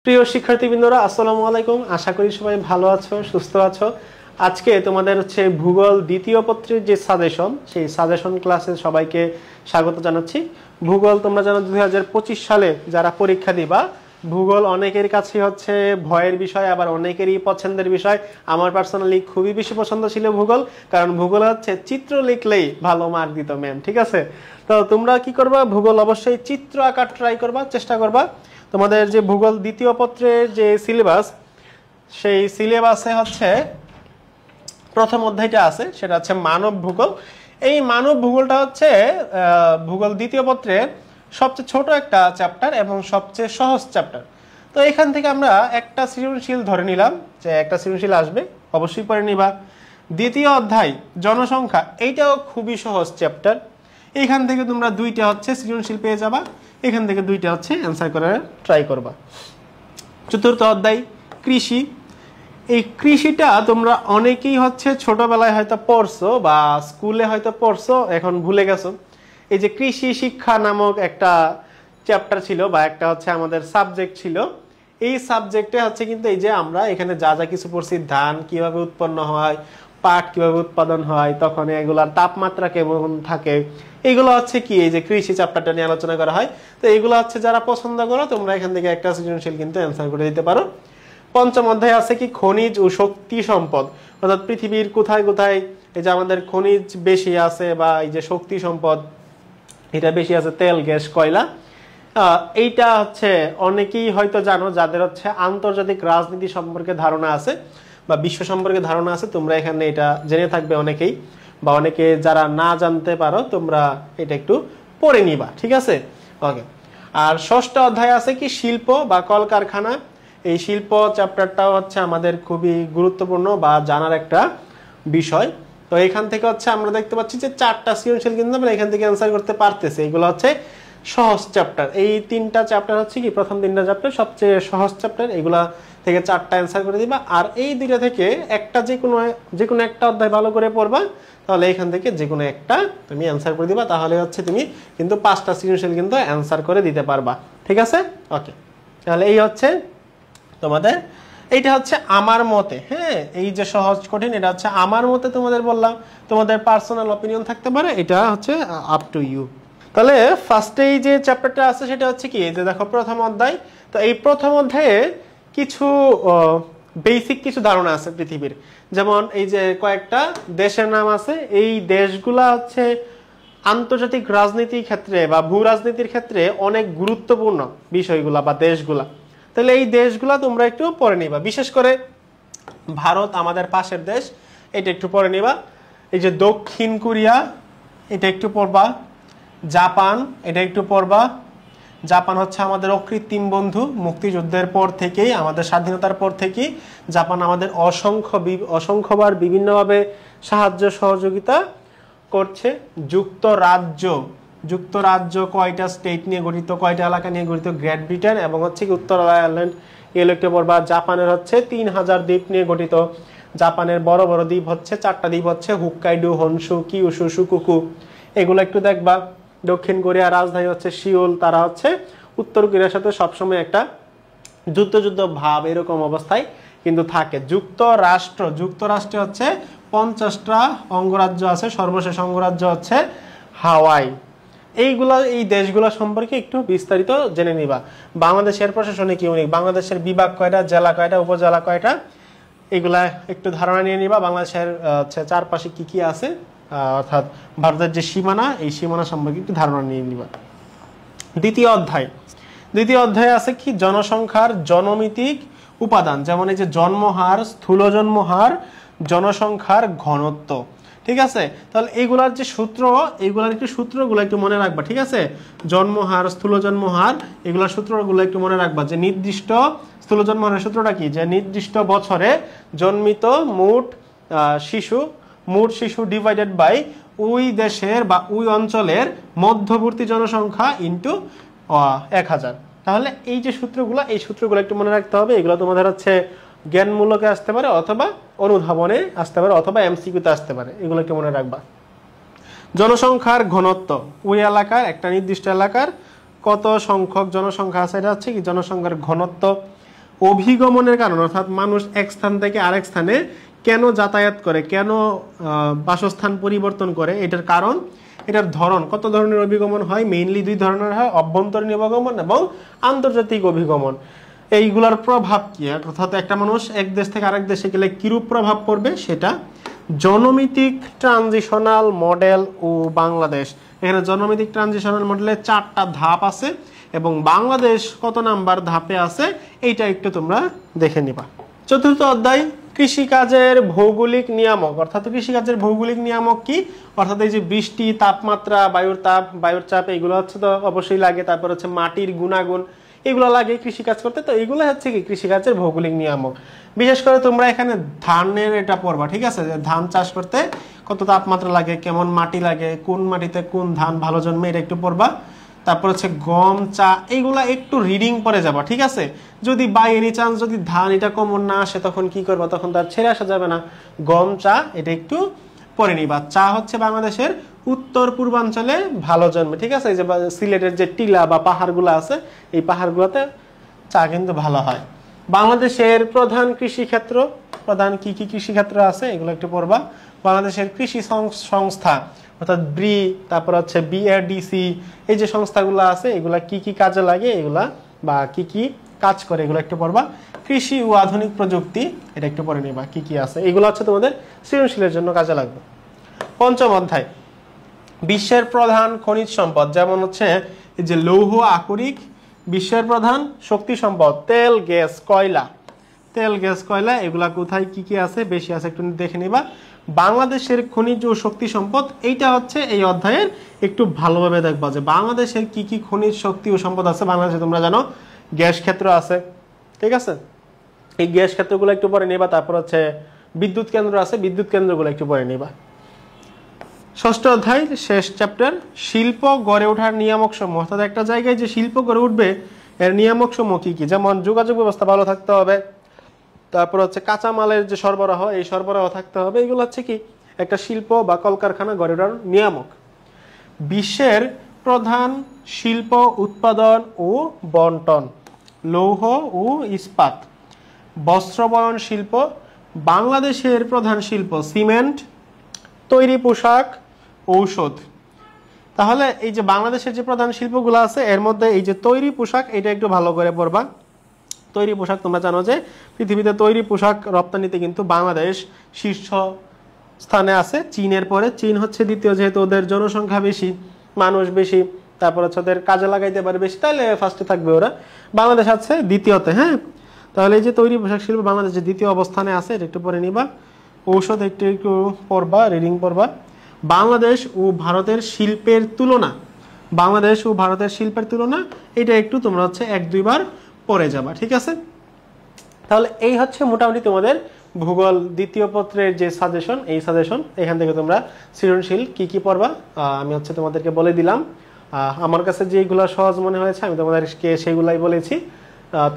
প্রিয় শিক্ষার্থীবৃন্দরা আসসালামু আলাইকুম। আশা করি সবাই ভালো আছো, সুস্থ আছো। আজকে তোমাদের ভূগোল দ্বিতীয় পত্রের যে সাজেশন, সেই সাজেশন ক্লাসে সবাইকে স্বাগত জানাচ্ছি। ভূগোল তোমরা জানো 2025 সালে যারা পরীক্ষা দিবা, ভূগোল অনেকের কাছে ভয়ের বিষয়, আবার অনেকেরই পছন্দের বিষয়। আমার পার্সোনালি খুবই বেশি পছন্দ ছিল ভূগোল, কারণ ভূগোল চিত্র লিখলেই ভালো মার্ক দিত ম্যাম, ঠিক আছে? তো তোমরা কি করবা, ভূগোল অবশ্যই চিত্র আঁকার ট্রাই করবা, চেষ্টা করবা। তোমাদের যে ভূগোল দ্বিতীয় পত্রের যে সিলেবাস, সেই সিলেবাসে প্রথম অধ্যায়টা আছে, সেটা মানব ভূগোল। এই মানব ভূগোলটা ভূগোল দ্বিতীয় পত্রের সবচেয়ে ছোট একটা চ্যাপ্টার এবং সবচেয়ে সহজ চ্যাপ্টার। তো এখান থেকে আমরা একটা সৃজনশীল ধরে নিলাম যে একটা সৃজনশীল আসবে, অবশ্যই পড়ে নিবা। দ্বিতীয় অধ্যায় জনসংখ্যা, এইটাও খুবই সহজ চ্যাপ্টার। এইখান থেকে তোমরা দুইটা সৃজনশীল পেয়ে যাবা, এখান থেকে দুইটা অ্যান্সার করার ট্রাই করবা। চতুর্থ অধ্যায় কৃষি। এই কৃষিটা তোমরা অনেকেই ছোটবেলায় হয়তো পড়ছো বা স্কুলে হয়তো পড়ছো, এখন ভুলে গেছো। এই যে কৃষি শিক্ষা নামক একটা চ্যাপ্টার ছিল বা একটা আমাদের সাবজেক্ট ছিল। এই সাবজেক্টে কিন্তু এই যে আমরা এখানে যা যা কিছু পড়ছি, ধান কিভাবে উৎপন্ন হয়, পাট কিভাবে উৎপাদন হয়, তখন এগুলার তাপমাত্রা কেমন থাকে, এগুলো কি এই যে কৃষি চ্যাপ্টারটা নিয়ে আলোচনা করা হয়। তো এগুলো যারা পছন্দ করো তোমরা এখান থেকে একটা সৃজনশীল কিন্তু অ্যান্সার করে দিতে পারো। পঞ্চম অধ্যায় আছে কি খনিজ ও শক্তি সম্পদ, অর্থাৎ পৃথিবীর কোথায় কোথায় এই যে আমাদের খনিজ বেশি আছে বা এই যে শক্তি সম্পদ এটা বেশি আছে, তেল গ্যাস কয়লা। এইটা অনেকেই হয়তো জানো, যাদের আন্তর্জাতিক রাজনীতি সম্পর্কে ধারণা আছে বা বিশ্ব সম্পর্কে ধারণা আছে, তোমরা এখানে এটা জেনে থাকবে অনেকেই, বা অনেকে যারা না জানতে পারো তোমরা এটা একটু পড়ে নিবা, ঠিক আছে? ওকে। আর ষষ্ঠ অধ্যায় আছে কি শিল্প বা কলকারখানা। এই শিল্প চ্যাপ্টারটাও আমাদের খুবই গুরুত্বপূর্ণ বা জানার একটা বিষয়। তো এখান থেকে আমরা দেখতে পাচ্ছি যে চারটা সৃজনশীল কিন্তু আমরা এখান থেকে অ্যান্সার করতে পারতেছি। এগুলো সহজ চ্যাপ্টার। এই তিনটা চ্যাপ্টার কি প্রথম তিনটা চ্যাপ্টার সবচেয়ে সহজ চ্যাপ্টার, এগুলা থেকে চারটা অ্যান্সার করে দিবা। আর এই দুইটা থেকে একটা যে কোনো একটা অধ্যায় ভালো করে পড়বা, তাহলে এখান থেকে যে কোনো একটা তুমি অ্যান্সার করে দিবা, তাহলে তুমি কিন্তু পাঁচটা সৃজনশীল কিন্তু অ্যান্সার করে দিতে পারবা, ঠিক আছে? ওকে, তাহলে এই তোমাদের এইটা আমার মতে, হ্যাঁ, এই যে সহজ কঠিন এটা আমার মতে তোমাদের বললাম, তোমাদের পার্সোনাল অপিনিয়ন থাকতে পারে, এটা আপ টু ইউ। তাহলে ফার্স্টে এই যে চ্যাপ্টারটা আছে সেটা কি এই যে দেখো প্রথম অধ্যায়। তো এই প্রথম অধ্যায়ে কিছু বেসিক কিছু ধারণা আছে পৃথিবীর, যেমন এই যে কয়েকটা দেশের নাম আছে। এই দেশগুলা আন্তর্জাতিক রাজনীতির ক্ষেত্রে বা ভূ রাজনীতির ক্ষেত্রে অনেক গুরুত্বপূর্ণ বিষয়গুলা বা দেশগুলা। তাহলে এই দেশগুলা তোমরা একটু পড়ে নিবা, বিশেষ করে ভারত আমাদের পাশের দেশ, এটা একটু পড়ে নিবা। এই যে দক্ষিণ কোরিয়া, এটা একটু পড়বা। জাপান, এটা একটু পড়বা। জাপান আমাদের অকৃত্রিম বন্ধু, মুক্তিযুদ্ধের পর থেকেই, আমাদের স্বাধীনতার পর থেকেই জাপান আমাদের অসংখ্যবার বিভিন্নভাবে সাহায্য সহযোগিতা করছে। যুক্তরাজ্য কয়টা স্টেট নিয়ে গঠিত, কয়টা এলাকা নিয়ে গঠিত? গ্রেট ব্রিটেন এবং উত্তর আয়ারল্যান্ড, এগুলো একটু পড়বা। জাপানের 3000 দ্বীপ নিয়ে গঠিত। জাপানের বড় বড় দ্বীপ চারটা দ্বীপ হুক্কাইডু, হনশু, কিউশু, শুকুকু, এগুলো একটু দেখবা। দক্ষিণ কোরিয়ার রাজধানী সিউল, তারা উত্তর কোরিয়ার সাথে সবসময় একটা যুদ্ধ ভাব এরকম অবস্থায় কিন্তু থাকে। যুক্তরাষ্ট্রে 50টা অঙ্গরাজ্য আছে, সর্বশেষ অঙ্গরাজ্য হাওয়াই। এই দেশগুলো সম্পর্কে একটু বিস্তারিত জেনে নিবা। বাংলাদেশের প্রশাসনিক ইউনিট, বাংলাদেশের বিভাগ কয়টা, জেলা কয়টা, উপজেলা কয়টা, এগুলা একটু ধারণা নিয়ে নিবা। বাংলাদেশের চারপাশে কি কি আছে, অর্থাৎ ভারতের যে সীমানা, এই সীমানা সম্পর্কে একটু ধারণা নিয়ে নিবা। দ্বিতীয় অধ্যায় আছে কি জনসংখ্যার জনমিতিক উপাদান, যেমন এই যে জন্মহার, স্থূল জন্মহার, জনসংখ্যার ঘনত্ব, ঠিক আছে? তাহলে এইগুলার যে এইগুলার একটু সূত্রগুলো একটু মনে রাখবা, ঠিক আছে? জন্মহার, স্থূল জন্মহার, এগুলার সূত্রগুলো একটু মনে রাখবা। যে নির্দিষ্ট স্থূল জন্মহারের সূত্রটা কি, যে নির্দিষ্ট বছরে জন্মিত মোট শিশু ডিভাইডেড বাই ওই দেশের বা ওই অঞ্চলের মধ্যবর্তী জনসংখ্যা ইন্টু 1000। তাহলে এই যে এই সূত্রগুলো একটু মনে রাখতে হবে। এগুলো তোমাদের জ্ঞানমূলকে আসতে পারে, অথবা অনুধাবনে আসতে পারে, অথবা এমসিকিউতে আসতে পারে, এগুলো একটু মনে রাখবা। জনসংখ্যার ঘনত্ব, ওই এলাকার, একটা নির্দিষ্ট এলাকার কত সংখ্যক জনসংখ্যা আছে, এটা কি জনসংখ্যার ঘনত্ব। অভিগমনের কারণ, অর্থাৎ মানুষ এক স্থান থেকে আরেক স্থানে কেন যাতায়াত করে, কেন বাসস্থান পরিবর্তন করে, এটার কারণ, এটার ধরন, কত ধরনের অভিগমন হয়, মেইনলি দুই ধরনের হয়, অভ্যন্তরীণ অভিগমন এবং আন্তর্জাতিক অভিগমন। এইগুলার প্রভাব কি, অর্থাৎ একটা মানুষ এক দেশ থেকে আরেক দেশে গেলে কিরূপ প্রভাব পড়বে সেটা। জনমিতিক ট্রানজিশনাল মডেল ও বাংলাদেশ, এখানে জনমিতিক ট্রানজিশনাল মডেলে 4টা ধাপ আছে এবং বাংলাদেশ কত নাম্বার ধাপে আছে এইটা একটু তোমরা দেখে নিবা। চতুর্থ অধ্যায় কৃষিকাজের ভৌগোলিক নিয়ামক, অর্থাৎ কৃষিকাজের ভৌগোলিক নিয়ামক কি, অর্থাৎ এই যে বৃষ্টি, তাপমাত্রা, বায়ুর চাপ, এগুলো হচ্ছে তো অবশ্যই লাগে। তারপর হচ্ছে মাটির গুণাগুণ, এগুলো লাগে কৃষিকাজ করতে। তো এগুলো হচ্ছে কি কৃষিকাজের ভৌগোলিক নিয়ামক। বিশেষ করে তোমরা এখানে ধানের এটা পড়বা, ঠিক আছে, যে ধান চাষ করতে কত তাপমাত্রা লাগে, কেমন মাটি লাগে, কোন মাটিতে কোন ধান ভালো জন্মে, এটা একটু পড়বা। তারপর হচ্ছে গম, চা, এইগুলা একটু রিডিং পরে যাবা, ঠিক আছে। যদি বাই এনি চান্স যদি ধান এটা কমন না আসে তখন কি করবা, তখন তার ছেড়ে আসা যাবে না। গম, চা এটা একটু পরে নিবা। চা হচ্ছে বাংলাদেশের উত্তর পূর্বাঞ্চলে ভালো জন্মে, ঠিক আছে। এই যে সিলেটের যে টিলা বা পাহাড়গুলো আছে, এই পাহাড়গুলোতে চা কিন্তু ভালো হয়। বাংলাদেশের প্রধান কৃষিক্ষেত্র, প্রধান কি কি কৃষিক্ষেত্র আছে এগুলো একটু পড়বা। বাংলাদেশের কৃষি সংস্থা অর্থাৎ ব্রি, তারপর হচ্ছে বিআরডিসি, এই যে সংস্থাগুলো আছে এগুলা কি কি কাজে লাগে, এগুলা বা কি কি কাজ করে এগুলো একটু পড়বা। কৃষি ও আধুনিক প্রযুক্তি এটা একটু পড়ে নিবা কি কি আছে, এগুলো হচ্ছে তোমাদের সৃজনশীলের জন্য কাজে লাগবে। পঞ্চম অধ্যায় বিশ্বের প্রধান খনিজ সম্পদ, যেমন হচ্ছে এই যে লৌহ, আকরিক। বিশ্বের প্রধান শক্তি সম্পদ তেল, গ্যাস, কয়লা। তেল, গ্যাস, কয়লা এগুলা কোথায় কি কি আছে, বেশি আছে একটু দেখে নিবা। বাংলাদেশের খনিজ ও শক্তি সম্পদ, এইটা হচ্ছে এই অধ্যায়ের একটু ভালোভাবে দেখবা যে বাংলাদেশের কি কি খনিজ, শক্তি ও সম্পদ আছে। বাংলাদেশে তোমরা জানো গ্যাস ক্ষেত্র আছে, ঠিক আছে, এই গ্যাস ক্ষেত্রগুলো একটু পরে নিবা। তারপর হচ্ছে বিদ্যুৎ কেন্দ্র আছে, বিদ্যুৎ কেন্দ্রগুলো একটু পরে নিবা। ষষ্ঠ অধ্যায় শেষ চ্যাপ্টার শিল্প গড়ে ওঠার নিয়ামক সমূহ, অর্থাৎ একটা জায়গায় যে শিল্প গড়ে উঠবে এর নিয়ামক সমূহ কি কি, যেমন যোগাযোগ ব্যবস্থা ভালো থাকতে হবে, তারপর হচ্ছে কাঁচামালের যে সরবরাহ, এই সরবরাহ থাকতে হবে। এগুলো হচ্ছে কি একটা শিল্প বা কলকারখানা গড়ে ওঠার নিয়ামক। বিশ্বের প্রধান শিল্প উৎপাদন ও বন্টন, লৌহ ও ইস্পাত। বস্ত্রবয়ন শিল্প, বাংলাদেশের প্রধান শিল্প সিমেন্ট, তৈরি পোশাক, ঔষধ। তাহলে এই যে বাংলাদেশের যে প্রধান শিল্পগুলো আছে এর মধ্যে এই যে তৈরি পোশাক, এটা একটু ভালো করে পড়বা। তৈরি পোশাক তোমরা জানো যে পৃথিবীতে তৈরি পোশাক রপ্তানিতে কিন্তু বাংলাদেশ শীর্ষ স্থানে আছে চীনের পরে। চীন হচ্ছে দ্বিতীয়, যেহেতু ওদের জনসংখ্যা বেশি, মানুষ বেশি, তারপর হচ্ছে ওদের কাজে লাগাইতে পারে বেশি, তাহলে ফার্স্টে থাকবে ওরা। বাংলাদেশ আছে দ্বিতীয়তে, হ্যাঁ। তাহলে এই যে তৈরি পোশাক শিল্প বাংলাদেশের দ্বিতীয় অবস্থানে আছে, এটা একটু পরে নিবা। ঔষধ একটু একটু পড়বা, রিডিং পড়বা। বাংলাদেশ ও ভারতের শিল্পের তুলনা, বাংলাদেশ ও ভারতের শিল্পের তুলনা, এটা একটু তোমরা হচ্ছে 1-2 বার পড়ে যাবা, ঠিক আছে। তাহলে এই হচ্ছে মোটামুটি তোমাদের ভূগোল দ্বিতীয় পত্রের যে সাজেশন, এই সাজেশন এখান থেকে তোমরা সৃজনশীল কি কি পড়বা আমি হচ্ছে তোমাদেরকে বলে দিলাম। আমার কাছে যেগুলো সহজ মনে হয়েছে আমি তোমাদেরকে সেগুলাই বলেছি।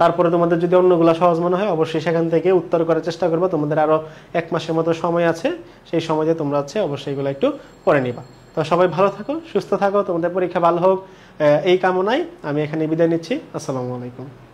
তারপরে তোমাদের যদি অন্যগুলো সহজ মনে হয় অবশ্যই সেখান থেকে উত্তর করার চেষ্টা করবো। তোমাদের আরো 1 মাসের মতো সময় আছে, সেই সময় তোমরা হচ্ছে অবশ্যই এগুলো একটু পড়ে নিবা। তো সবাই ভালো থাকো, সুস্থ থাকো, তোমাদের পরীক্ষা ভালো হোক এই কামনায় আমি এখানে বিদায় নিচ্ছি। আসসালামু আলাইকুম।